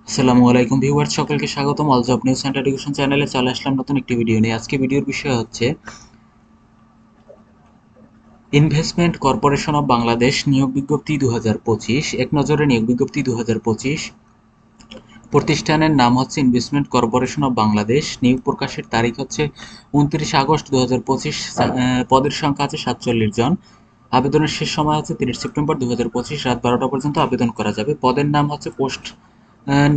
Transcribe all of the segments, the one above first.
আসসালামু আলাইকুম ভিউয়ার্স, সকলকে স্বাগতম all job news centre education চ্যানেলে। চলে আসলাম নতুন একটি ভিডিও নিয়ে। আজকে ভিডিওর বিষয় হচ্ছে ইনভেস্টমেন্ট কর্পোরেশন অফ বাংলাদেশ নিয়োগ বিজ্ঞপ্তি 2025। এক নজরে নিয়োগ বিজ্ঞপ্তি 2025। প্রতিষ্ঠানের নাম হচ্ছে ইনভেস্টমেন্ট কর্পোরেশন অফ বাংলাদেশ। নিয়োগ প্রকাশের তারিখ হচ্ছে 29 আগস্ট 2025। পদের সংখ্যা আছে 47 জন। আবেদনের শেষ সময় হচ্ছে 30 সেপ্টেম্বর 2025 রাত 12টা পর্যন্ত আবেদন করা যাবে। পদের নাম হচ্ছে পোস্ট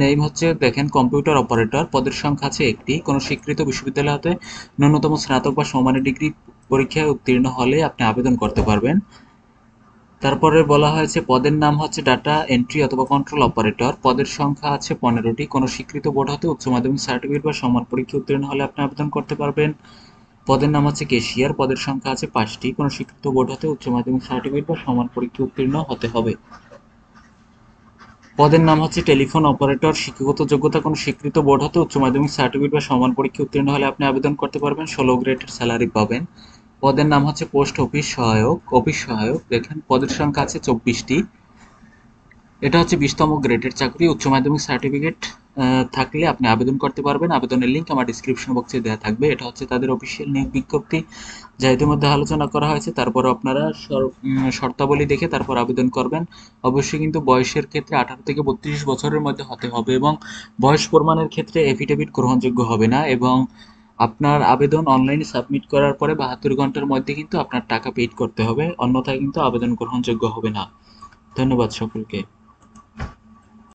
নেম হচ্ছে দেখেন কম্পিউটার অপারেটর। পদের সংখ্যা আছে একটি। কোনো স্বীকৃত বিশ্ববিদ্যালয় হতে ন্যূনতম স্নাতক বা সমমানের ডিগ্রি পরীক্ষায় উত্তীর্ণ হলে আপনি আবেদন করতে পারবেন। তারপরে বলা হয়েছে পদের নাম হচ্ছে ডাটা এন্ট্রি অথবা কন্ট্রোল অপারেটর। পদের সংখ্যা আছে 15টি। কোনো স্বীকৃত বোর্ড হতে উচ্চ মাধ্যমিক সার্টিফিকেট বা সমান পরীক্ষা উত্তীর্ণ হলে আপনি আবেদন করতে পারবেন। পদের নাম হচ্ছে ক্যাশিয়ার। পদের সংখ্যা আছে 5টি। কোনো স্বীকৃত বোর্ড হতে উচ্চ মাধ্যমিক সার্টিফিকেট বা সমান পরীক্ষা উত্তীর্ণ হতে হবে। পদের নাম হচ্ছে টেলিফোন অপারেটর। শিক্ষাগত যোগ্যতা কোনো স্বীকৃত বোর্ড হতে উচ্চ মাধ্যমিক সার্টিফিকেট বা সমান পরীক্ষা উত্তীর্ণ হলে আপনি আবেদন করতে পারবেন। 16 গ্রেডের স্যালারি পাবেন। পদের নাম হচ্ছে পোস্ট অফিস সহায়ক। অফিস সহায়ক দেখেন পদের সংখ্যা আছে 24টি। এটা হচ্ছে 20তম গ্রেডের চাকরি। উচ্চ মাধ্যমিক সার্টিফিকেট থাকলে আপনি আবেদন করতে পারবেন। আবেদনের লিঙ্ক আমার ডিসক্রিপশন বক্সে দেওয়া থাকবে। এটা হচ্ছে তাদের অফিসিয়াল নিয়োগ বিজ্ঞপ্তি, যা ইতিমধ্যে আলোচনা করা হয়েছে। তারপর আপনারা শর্তাবলী দেখে তারপর আবেদন করবেন। অবশ্যই কিন্তু বয়সের ক্ষেত্রে 18 থেকে 32 বছরের মধ্যে হতে হবে এবং বয়স প্রমাণের ক্ষেত্রে এফিডেভিট গ্রহণযোগ্য হবে না। এবং আপনার আবেদন অনলাইনে সাবমিট করার পরে 72 ঘন্টার মধ্যে কিন্তু আপনার টাকা পেইড করতে হবে, অন্যথায় কিন্তু আবেদন গ্রহণযোগ্য হবে না। ধন্যবাদ সকলকে।